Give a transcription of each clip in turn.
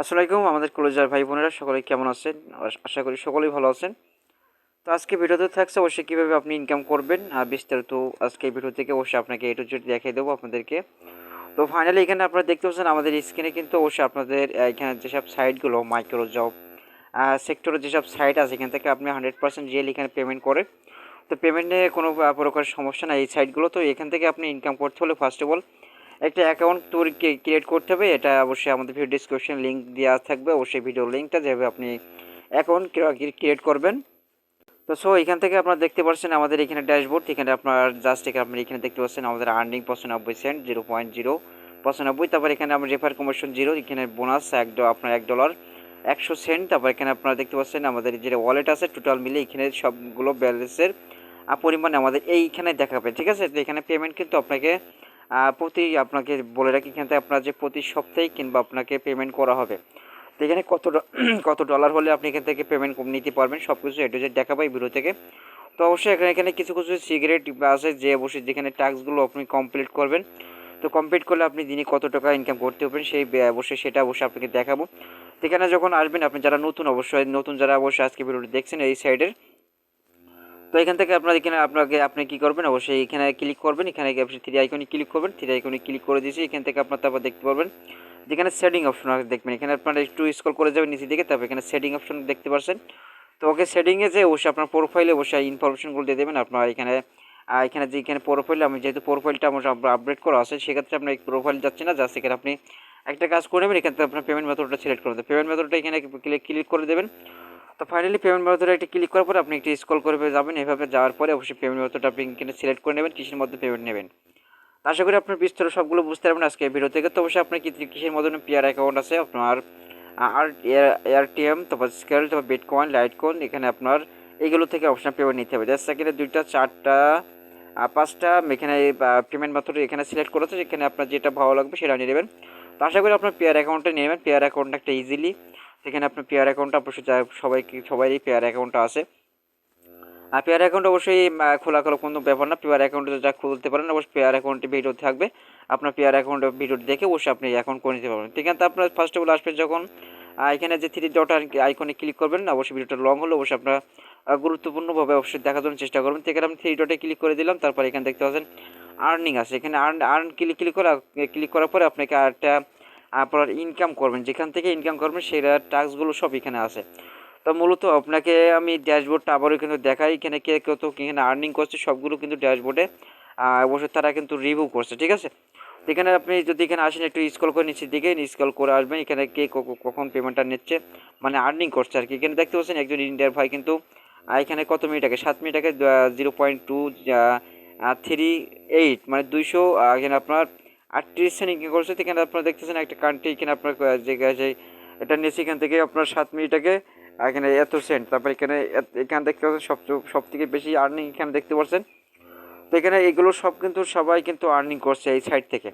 আসসালামু আলাইকুম আমাদের কলেজের ভাই বোনেরা সকলে কেমন আছেন? আশা করি সকলেই ভালো আছেন। তো আজকে ভিডিওতে থাকছে অবশ্যই কীভাবে আপনি ইনকাম করবেন বিস্তারিত আজকে এই ভিডিও থেকে অবশ্যই আপনাকে A to Z দেখিয়ে দেবো আপনাদেরকে। তো ফাইনালি এখানে আপনারা দেখতে পাচ্ছেন আমাদের স্ক্রিনে কিন্তু অবশ্যই আপনাদের এখানে যেসব সাইটগুলো মাইক্রো জব সেক্টরের যেসব সাইট আছে এখান থেকে আপনি 100% রিয়েল এখানে পেমেন্ট করে। তো পেমেন্ট নিয়ে কোনো প্রকার সমস্যা নাই এই সাইটগুলো। তো এখান থেকে আপনি ইনকাম করতে হলে ফার্স্ট অফ অল একটা অ্যাকাউন্ট তৈরি ক্রিয়েট করতে হবে। এটা অবশ্যই আমাদের ভিডিও ডিসক্রিপশন লিঙ্ক দেওয়া থাকবে, অবশ্যই ভিডিও লিঙ্কটা যেভাবে আপনি অ্যাকাউন্ট ক্রিয়েট করবেন। তো এখান থেকে আপনারা দেখতে পাচ্ছেন আমাদের এখানে ড্যাশবোর্ড, এখানে আপনার জাস্ট আপনি এখানে দেখতে পাচ্ছেন আমাদের আর্নিং 95 সেন্ট 0.095। তারপর এখানে আমরা রেফার কমিশন 0, এখানে বোনাস আপনার $1 100 সেন্ট। তারপর এখানে আপনারা দেখতে পাচ্ছেন আমাদের যে ওয়ালেট আছে টোটাল মিলে এখানে সবগুলো ব্যালেন্সের পরিমাণ আমাদের এইখানে দেখাবে, ঠিক আছে। তো এখানে পেমেন্ট কিন্তু আপনাকে আপনাকে বলে রাখি এখান থেকে আপনার যে প্রতি সপ্তাহে কিংবা আপনাকে পেমেন্ট করা হবে। তো এখানে কত ডলার হলে আপনি এখান থেকে পেমেন্ট নিতে পারবেন সব কিছু A to Z দেখাবো এই ভিডিও থেকে। তো অবশ্যই এখানে কিছু সিগারেট আছে যে অবশ্যই যেখানে টাস্কগুলো আপনি কমপ্লিট করবেন। তো কমপ্লিট করলে আপনি দিনে কত টাকা ইনকাম করতে পারবেন সেই অবশ্যই সেটা অবশ্যই আপনাকে দেখাবো। তো এখানে যখন আসবেন আপনি যারা নতুন যারা অবশ্যই আজকে ভিডিওটি দেখছেন এই সাইডের, তো এখান থেকে আপনি কী করবেন অবশ্যই এখানে ক্লিক করবেন, এখানে আপনি থ্রি আইকনে ক্লিক করবেন, থ্রি আইকনে ক্লিক করে দিয়েছি। এখান থেকে আপনার তারপর দেখতে পারবেন যেখানে সেটিং অপশন দেখবেন, এখানে আপনারা একটু স্ক্রল করে যাবেন নিচের দিকে, তারপর এখানে সেটিং অপশন দেখতে পাচ্ছেন। তো ওকে সেটিংয়ে যে অবশ্যই আপনার প্রোফাইলে অবশ্যই ইনফরমেশনগুলো দিয়ে দেবেন। আপনার এখানে প্রোফাইলে আমি যেহেতু প্রোফাইলটা আমার আপডেট করা আছে সেক্ষেত্রে আপনার এই প্রোফাইল যাচ্ছে না, জাস্ট এখানে আপনি একটা কাজ করে নেবেন, এখান থেকে আপনার পেমেন্ট মেথডটা সিলেক্ট করে দেবেন। পেমেন্ট মেথডটা এখানে ক্লিক করে দেবেন। তো ফাইনালি পেমেন্ট মেথডে একটা ক্লিক করার পরে আপনি একটু স্ক্রল করে যাবেন, এভাবে যাওয়ার পরে অবশ্যই পেমেন্ট মেথডটা আপনি এখানে সিলেক্ট করে নেবেন কিসের মধ্যে পেমেন্ট নেবেন। আশা করি আপনার বিস্তারিত সবগুলো বুঝতে পারবেন আজকে এই ভিডিও থেকে। তো অবশ্যই আপনার কিসের মধ্যে পিআর অ্যাকাউন্ট আছে আপনার ARTM, তারপর স্কেল, তারপর বিটকয়েন, লাইটকয়েন, এখানে আপনার এইগুলো থেকে অপশন পেমেন্ট নিতে হবে। জাস্ট সেকেন্ডে 2টা 4টা 5টা এখানে পেমেন্ট মেথড এখানে সিলেক্ট করেছে, এখানে আপনার যেটা ভালো লাগবে সেটা নিয়ে নেবেন। তো আশা করি আপনার পেয়ার অ্যাকাউন্টটা নিয়ে নেবেন। পেয়ার অ্যাকাউন্টটা একটা ইজিলি এখানে আপনার পেয়ার অ্যাকাউন্টটা অবশ্যই সবারই পেয়ার অ্যাকাউন্টটা আছে। আর পেয়ার অ্যাকাউন্ট অবশ্যই খোলা কোনো ব্যাপার না, পেয়ার অ্যাকাউন্টে যা খুলতে পারেন অবশ্যই পেয়ার অ্যাকাউন্টে ভিডিও থাকবে, আপনার পেয়ার অ্যাকাউন্ট ভিডিও দেখে অবশ্যই আপনি অ্যাকাউন্ট করে নিতে পারবেন। ঠিক আছে, আপনার ফার্স্ট অফ অল আসবেন যখন এখানে যে থ্রি ডট আইকনে ক্লিক করবেন, অবশ্যই ভিডিওটা লং হলে অবশ্যই আপনার গুরুত্বপূর্ণভাবে অবশ্যই দেখার জন্য চেষ্টা করবেন। সেখানে আমি থ্রি ডটে ক্লিক করে দিলাম, তারপর এখানে দেখতে পাচ্ছেন আর্নিং আছে, এখানে আর্ন ক্লিক করার পরে আপনাকে আরেকটা আপনার ইনকাম করবেন, যেখান থেকে ইনকাম করবেন সেই টাস্কগুলো সব এখানে আছে। তো মূলত আপনাকে আমি ড্যাশবোর্ডটা আবারও কিন্তু দেখাই, এখানে কে কত এখানে আর্নিং করছে সবগুলো কিন্তু ড্যাশবোর্ডে অবশ্যই তারা কিন্তু রিভিউ করছে, ঠিক আছে। তো এখানে আপনি যদি এখানে আসেন একটু স্ক্রল করে নিচের দিকে স্ক্রল করে আসবেন, এখানে কে কখন পেমেন্টটা নিচ্ছে মানে আর্নিং করছে আর কি। এখানে দেখতে পাচ্ছেন একজন ইন্ডিয়ার ভাই কিন্তু এখানে কত মিনিট আগে 7 মিনিট আগে 0.238 মানে 200 এখানে আপনার 38 সেন্ট ইনকাম করছে। এখানে আপনারা দেখতেছেন একটা কান্ট্রি এখানে আপনার যে এটা নিয়েছে এখান থেকে আপনার 7 মিনিট আগে এখানে এত সেন্ট। তারপর এখানে দেখতে পাচ্ছেন সব থেকে বেশি আর্নিং এখানে দেখতে পাচ্ছেন। তো এখানে এগুলো সবাই কিন্তু আর্নিং করছে এই সাইট থেকে।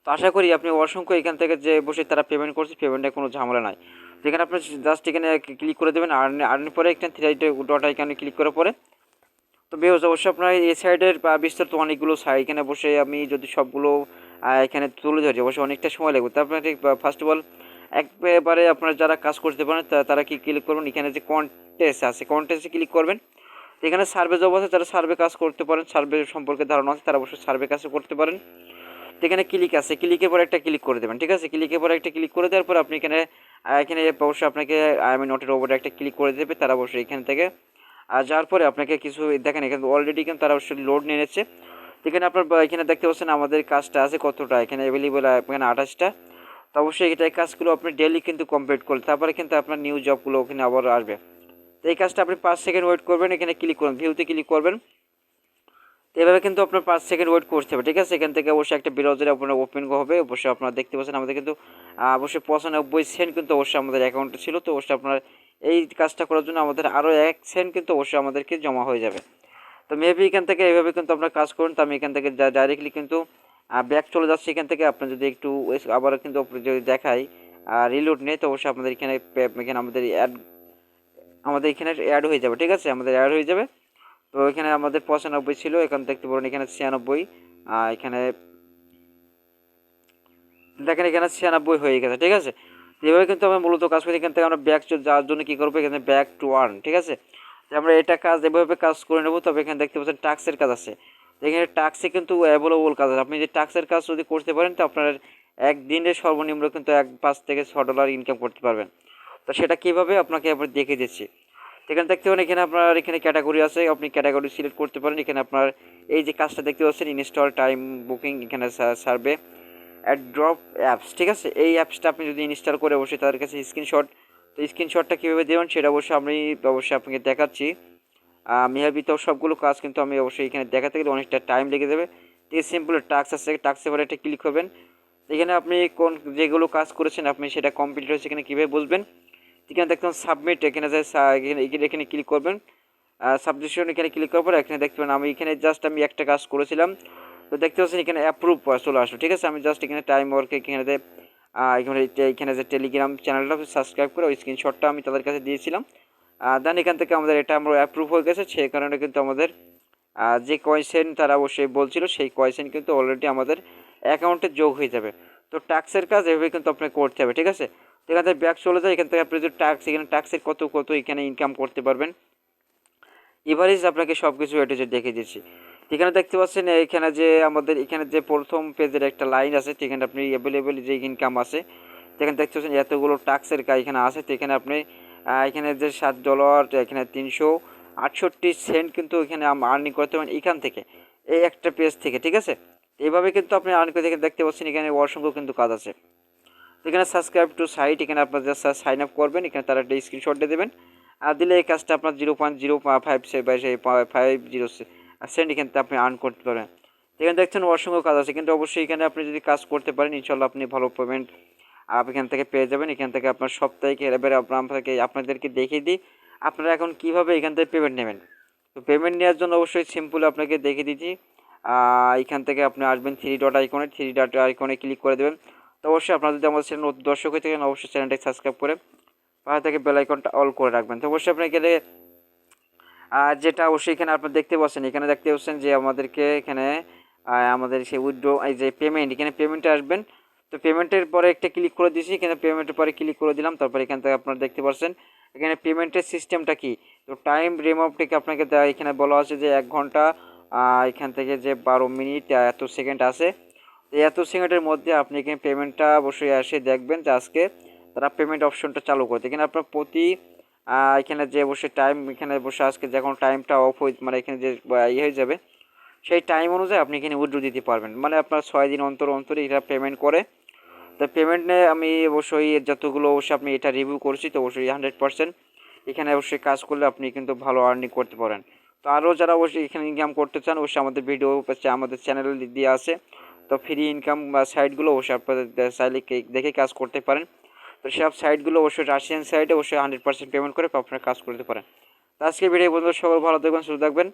তো আশা করি আপনি অসংখ্য এখান থেকে যে বসে তারা পেমেন্ট করছে পেমেন্টের কোনো ঝামেলা নাই। তো এখানে আপনি জাস্ট এখানে ক্লিক করে দেবেন, আর্ন পরে এখানে থ্রি ডট আইকনে ক্লিক করার পরে তো বেহজ অবশ্যই আপনার এই সাইডের বিস্তারিত অনেকগুলো সাইট, এখানে বসে আমি যদি সবগুলো এখানে তুলে ধরি অবশ্যই অনেকটা সময় লাগবে। তারপরে ফার্স্ট অফ অল একবারে আপনারা যারা কাজ করতে পারেন তারা কি ক্লিক করবেন, এখানে যে কন্টেস্ট আছে কন্টেস্টে ক্লিক করবেন। এখানে সার্ভে জব আছে, যারা সার্ভে কাজ করতে পারেন, সার্ভে সম্পর্কে ধারণা আছে তারা অবশ্যই সার্ভে কাজ করতে পারেন। তো এখানে ক্লিক আছে, ক্লিকের পরে একটা ক্লিক করে দেবেন, ঠিক আছে। ক্লিকের পরে একটা ক্লিক করে দেওয়ার পর আপনি এখানে অবশ্যই আপনাকে নটের ওপরে একটা ক্লিক করে দেবে তারা অবশ্যই এখান থেকে। আর যাওয়ার পরে আপনাকে কিছু দেখেন এখানে অলরেডি কিন্তু তারা অবশ্যই লোড নিয়ে নিচ্ছে। এখানে আপনার এখানে দেখতে পাচ্ছেন আমাদের কাজটা আছে কতটা এখানে অ্যাভেলেবল, এখানে 28টা। তো অবশ্যই এই কাজগুলো আপনি ডেলি কিন্তু কমপ্লিট করলে তারপরে কিন্তু আপনার নিউ জবগুলো ওখানে আবার আসবে। তো এই কাজটা আপনি 5 সেকেন্ড ওয়েট করবেন, এখানে ক্লিক করুন, ভিউতে ক্লিক করবেন। তো এভাবে কিন্তু আপনার 5 সেকেন্ড ওয়েট করতে হবে, ঠিক আছে। এখান থেকে অবশ্যই একটা ব্রাউজারে আপনার ওপেন হবে, অবশ্যই আপনারা দেখতে পাচ্ছেন আমাদের কিন্তু অবশ্যই 95 সেন্ট কিন্তু অবশ্যই আমাদের অ্যাকাউন্টে ছিল। তো অবশ্যই আপনার এই কাজটা করার জন্য আমাদের আরও 1 সেন্ট কিন্তু অবশ্যই আমাদেরকে জমা হয়ে যাবে। তো মেবি এখান থেকে এইভাবে কিন্তু আপনার কাজ করুন। তো আমি এখান থেকে ডাইরেক্টলি কিন্তু ব্যাক চলে যাচ্ছি। এখান থেকে আপনার যদি একটু আবার কিন্তু যদি দেখাই রিলোড নেই, তো অবশ্যই আপনাদের এখানে আমাদের এখানে অ্যাড হয়ে যাবে, ঠিক আছে, আমাদের অ্যাড হয়ে যাবে। তো এখানে আমাদের 95 ছিল, এখানে দেখতে পারেন এখানে 96, এখানে দেখেন এখানে 96 হয়ে গেছে, ঠিক আছে। তো এভাবে কিন্তু আমরা মূলত কাজ করি। এখান থেকে আমরা ব্যাক যাওয়ার জন্য কী করবো, এখানে ব্যাক টু আর্ন, ঠিক আছে। আমরা এটা কাজ এভাবে কাজ করে নেবো। তবে এখানে দেখতে পাচ্ছেন টাস্কের কাজ আছে। এখানে টাস্কে কিন্তু অ্যাভেলেবল কাজ আছে। আপনি যে টাস্কের কাজ যদি করতে পারেন তো আপনার একদিনে সর্বনিম্ন কিন্তু $5 থেকে $6 ইনকাম করতে পারবেন। তো সেটা কীভাবে আপনাকে আবার দেখে দিচ্ছি। এখানে দেখতে পারেন এখানে আপনার এখানে ক্যাটাগরি আছে, আপনি ক্যাটাগরি সিলেক্ট করতে পারেন। এখানে আপনার এই যে কাজটা দেখতে পাচ্ছেন ইনস্টল টাইম বুকিং, এখানে সার্ভে ড্রপ অ্যাপস, ঠিক আছে। এই অ্যাপসটা আপনি যদি ইনস্টল করে অবশ্যই তাদের কাছে স্ক্রিনশট, তো স্ক্রিনশটটা কীভাবে দেবেন সেটা অবশ্যই আপনাকে দেখাচ্ছি। মেহাবি তো সবগুলো কাজ কিন্তু আমি অবশ্যই এখানে দেখাতে গেলে অনেকটা টাইম লেগে যাবে। এই সিম্পল টাস্ক আছে, টাস্কের পরে একটা ক্লিক করবেন। এখানে আপনি যেগুলো কাজ করেছেন আপনি সেটা কমপ্লিট হয়েছে এখানে কীভাবে বুঝবেন। এখানে দেখবেন সাবমিট, এখানে এখানে ক্লিক করবেন। সাবমিশন এখানে ক্লিক করার পর এখানে দেখতে পাবেন আমি এখানে জাস্ট আমি একটা কাজ করেছিলাম, তো দেখতে পাচ্ছেন এখানে অ্যাপ্রুভ চলে আসলো, ঠিক আছে। আমি জাস্ট এখানে টাইম ওয়ার্কে এখানে যে টেলিগ্রাম চ্যানেলটা সাবস্ক্রাইব করে ওই স্ক্রিনশটটা আমি তাদের কাছে দিয়েছিলাম। দেন এখান থেকে আমাদের এটা আমরা অ্যাপ্রুভ হয়ে গেছে, সেই কারণে কিন্তু আমাদের যে কয়েন তারা অবশ্যই বলছিল সেই কয়েন কিন্তু অলরেডি আমাদের অ্যাকাউন্টে যোগ হয়ে যাবে। তো ট্যাক্সের কাজ এভাবে কিন্তু আপনাকে করতে হবে, ঠিক আছে। তো এখান থেকে ব্যাক চলে যায়, এখান থেকে আপনি যদি এখানে ট্যাক্সের কত এখানে ইনকাম করতে পারবেন এভারেজ আপনাকে সব কিছু এটা দেখে দিচ্ছি। এখানে দেখতে পাচ্ছেন এখানে যে আমাদের এখানে যে প্রথম পেজের একটা লাইন আছে, সেখানে আপনি অ্যাভেলেবেল যে ইনকাম আছে সেখানে দেখতে পাচ্ছেন এতগুলো ট্যাক্সের কাজ এখানে আছে। তো এখানে আপনি এখানে যে $7 এখানে 368 সেন্ট কিন্তু এখানে আর্নিং করতে পারেন এখান থেকে, এই একটা পেজ থেকে, ঠিক আছে। এইভাবে কিন্তু আপনি আর্ন করে দেখতে পাচ্ছেন এখানে অসংখ্য কিন্তু কাজ আছে। এখানে সাবস্ক্রাইব টু সাইট, এখানে আপনার জাস্ট সাইন আপ করবেন, এখানে তারা একটা স্ক্রিনশট দিয়ে দেবেন আর দিলে এই কাজটা আপনার 0.05 সেন্ট এখান থেকে আপনি আর্ন করতে পারবেন। এখানে দেখছেন অসংখ্য কাজ আছে, কিন্তু অবশ্যই এখানে আপনি যদি কাজ করতে পারেন ইনশাল্লাহ আপনি ভালো পেমেন্ট এখান থেকে পেয়ে যাবেন। এখান থেকে আপনার সপ্তাহে এবারে আপনাদেরকে দেখিয়ে দিই আপনারা এখন কীভাবে এখান থেকে পেমেন্ট নেবেন। তো পেমেন্ট নেওয়ার জন্য অবশ্যই সিম্পল আপনাকে দেখিয়ে দিচ্ছি। এখান থেকে আপনি আসবেন থ্রি ডট আইকনে ক্লিক করে দেবেন। তো অবশ্যই আপনারা যদি আমাদের চ্যানেল নতুন দর্শক হয়ে থাকেন অবশ্যই চ্যানেলটাকে সাবস্ক্রাইব করে পাশে থেকে বেল আইকনটা অল করে রাখবেন। তো অবশ্যই আপনি গেলে যেটা অবশ্যই এখানে আপনারা দেখতে পাচ্ছেন, এখানে দেখতে পাচ্ছেন যে আমাদেরকে এখানে আমাদের সেই উইথড্র এই যে পেমেন্ট, এখানে পেমেন্টে আসবেন। তো পেমেন্টের পরে একটা ক্লিক করে দিয়েছি, এখানে পেমেন্টের পরে ক্লিক করে দিলাম। তারপরে এখান থেকে আপনারা দেখতে পাচ্ছেন এখানে পেমেন্টের সিস্টেমটা কি। তো টাইম রিমোভটিকে আপনাকে এখানে বলা আছে যে 1 ঘন্টা এখান থেকে যে 12 মিনিট এত সেকেন্ড আছে, তো এত সেকেন্ডের মধ্যে আপনি এখানে পেমেন্টটা অবশ্যই এসে দেখবেন যে আজকে তারা পেমেন্ট অপশনটা চালু করতে। এখানে আপনার প্রতি এখানে যে অবশ্যই টাইম এখানে বসে আজকে যখন টাইমটা অফ হয়ে মানে এখানে যে হয়ে যাবে সেই টাইম অনুযায়ী আপনি এখানে উইথড্র দিতে পারবেন। মানে আপনার 6 দিন অন্তর এটা পেমেন্ট করে। তো পেমেন্ট নিয়ে আমি অবশ্যই যতগুলো অবশ্যই আপনি এটা রিভিউ করছি, তো অবশ্যই 100% এখানে অবশ্যই কাজ করলে আপনি কিন্তু ভালো আর্নিং করতে পারেন। তো আরও যারা অবশ্যই এখানে ইনকাম করতে চান অবশ্যই আমাদের ভিডিও আমাদের চ্যানেলে দিয়ে আছে। তো ফ্রি ইনকাম সাইটগুলো অবশ্যই আপনাদের চাইলে দেখে কাজ করতে পারেন। তো সব সাইটগুলো অবশ্যই রাশিয়ান সাইটে অবশ্যই 100% পেমেন্ট করে আপনারা কাজ করতে পারেন। তো আজকে ভিডিও বন্ধু সকল ভালো থাকবেন, সুস্থ থাকবেন।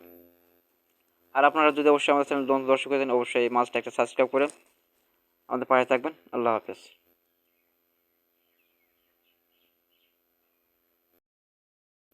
আর আপনারা যদি অবশ্যই আমাদের চ্যানেল দর্শক হয়ে অবশ্যই মাস্ট একটা সাবস্ক্রাইব করে আমাদের পাশে থাকবেন। আল্লাহ হাফেজ।